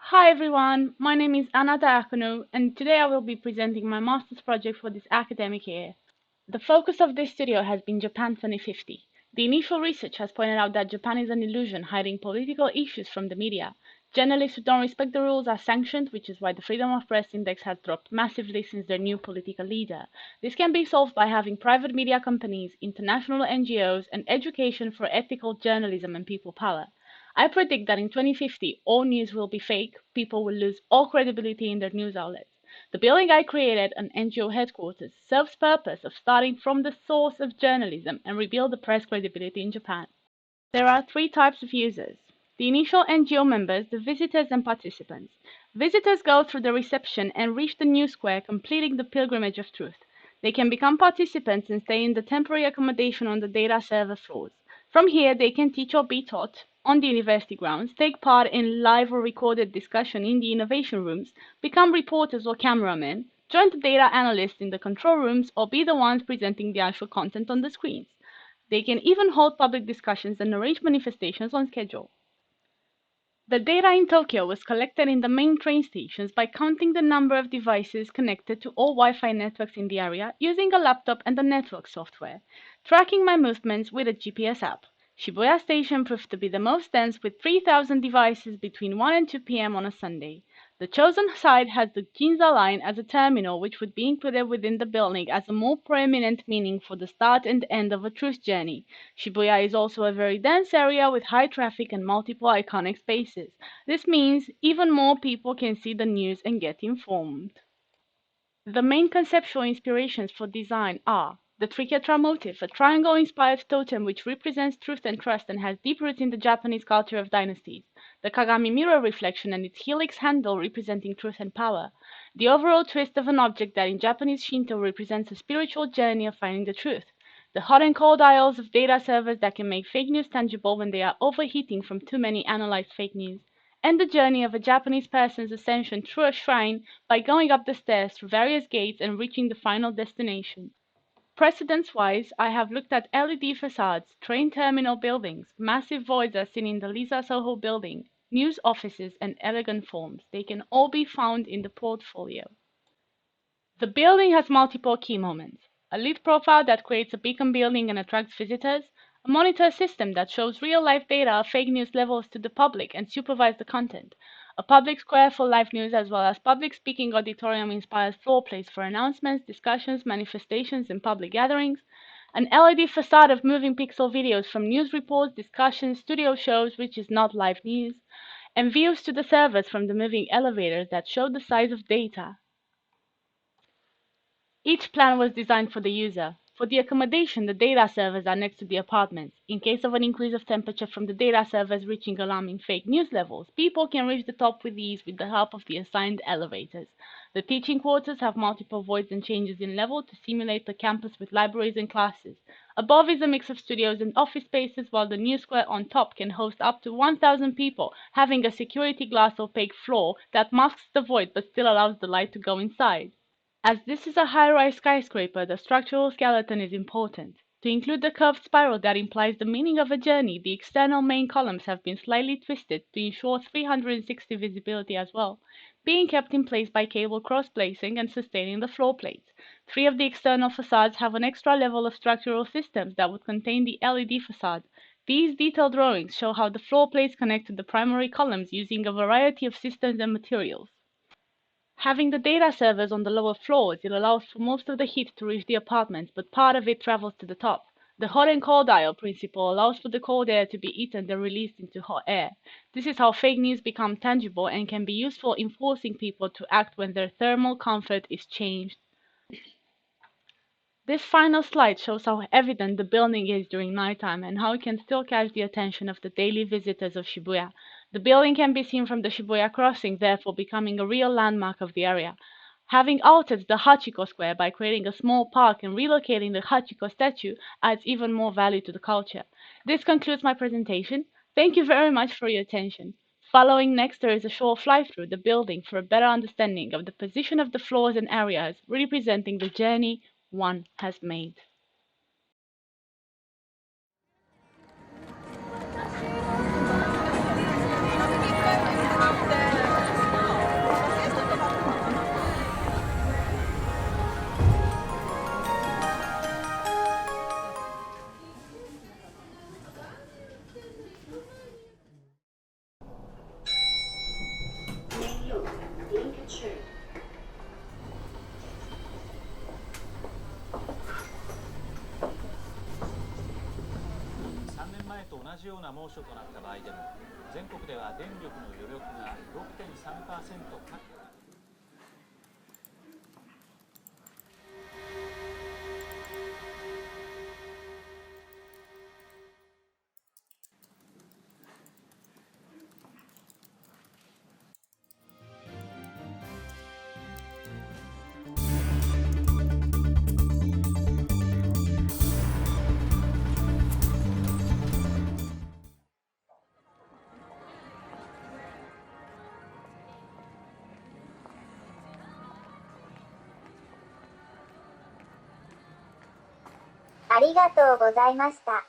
Hi everyone, my name is Anna Diaconu, and today I will be presenting my master's project for this academic year. The focus of this studio has been Japan 2050. The initial research has pointed out that Japan is an illusion hiding political issues from the media. Journalists who don't respect the rules are sanctioned, which is why the Freedom of Press Index has dropped massively since their new political leader. This can be solved by having private media companies, international NGOs, and education for ethical journalism and people power. I predict that in 2050, all news will be fake, people will lose all credibility in their news outlets. The building I created, an NGO headquarters, serves purpose of starting from the source of journalism and rebuild the press credibility in Japan. There are three types of users. The initial NGO members, the visitors and participants. Visitors go through the reception and reach the news square, completing the pilgrimage of truth. They can become participants and stay in the temporary accommodation on the data server floors. From here, they can teach or be taught on the university grounds, take part in live or recorded discussion in the innovation rooms, become reporters or cameramen, join the data analysts in the control rooms, or be the ones presenting the actual content on the screens. They can even hold public discussions and arrange manifestations on schedule. The data in Tokyo was collected in the main train stations by counting the number of devices connected to all Wi-Fi networks in the area using a laptop and the network software, tracking my movements with a GPS app. Shibuya Station proved to be the most dense with 3,000 devices between 1 and 2 p.m. on a Sunday. The chosen site has the Ginza line as a terminal which would be included within the building as a more prominent meaning for the start and end of a truth journey. Shibuya is also a very dense area with high traffic and multiple iconic spaces. This means even more people can see the news and get informed. The main conceptual inspirations for design are the Triketra motif, a triangle-inspired totem which represents truth and trust and has deep roots in the Japanese culture of dynasties, the Kagami mirror reflection and its helix handle representing truth and power, the overall twist of an object that in Japanese Shinto represents a spiritual journey of finding the truth, the hot and cold aisles of data servers that can make fake news tangible when they are overheating from too many analyzed fake news, and the journey of a Japanese person's ascension through a shrine by going up the stairs through various gates and reaching the final destination. Precedence-wise, I have looked at LED facades, train terminal buildings, massive voids as seen in the Lisa Soho building, news offices, and elegant forms. They can all be found in the portfolio. The building has multiple key moments. A lead profile that creates a beacon building and attracts visitors, a monitor system that shows real-life data of fake news levels to the public and supervise the content, a public square for live news as well as public speaking auditorium-inspired floor plates for announcements, discussions, manifestations, and public gatherings, an LED facade of moving pixel videos from news reports, discussions, studio shows, which is not live news, and views to the servers from the moving elevators that show the size of data. Each plan was designed for the user. For the accommodation, the data servers are next to the apartments. In case of an increase of temperature from the data servers reaching alarming fake news levels, people can reach the top with ease with the help of the assigned elevators. The teaching quarters have multiple voids and changes in level to simulate the campus with libraries and classes. Above is a mix of studios and office spaces, while the news square on top can host up to 1,000 people, having a security glass opaque floor that masks the void but still allows the light to go inside. As this is a high-rise skyscraper, the structural skeleton is important. To include the curved spiral that implies the meaning of a journey, the external main columns have been slightly twisted to ensure 360 visibility as well, being kept in place by cable cross-placing and sustaining the floor plates. Three of the external facades have an extra level of structural systems that would contain the LED facade. These detailed drawings show how the floor plates connect to the primary columns using a variety of systems and materials. Having the data servers on the lower floors, it allows for most of the heat to reach the apartments, but part of it travels to the top. The hot and cold aisle principle allows for the cold air to be eaten then released into hot air. This is how fake news become tangible and can be useful in forcing people to act when their thermal comfort is changed. This final slide shows how evident the building is during nighttime and how it can still catch the attention of the daily visitors of Shibuya. The building can be seen from the Shibuya crossing, therefore becoming a real landmark of the area. Having altered the Hachiko Square by creating a small park and relocating the Hachiko statue adds even more value to the culture. This concludes my presentation. Thank you very much for your attention. Following next, there is a short fly-through the building for a better understanding of the position of the floors and areas representing the journey one has made. じような猛暑となった場合でも、全国では電力の余力が 6.3% 確保。ありがとうございました。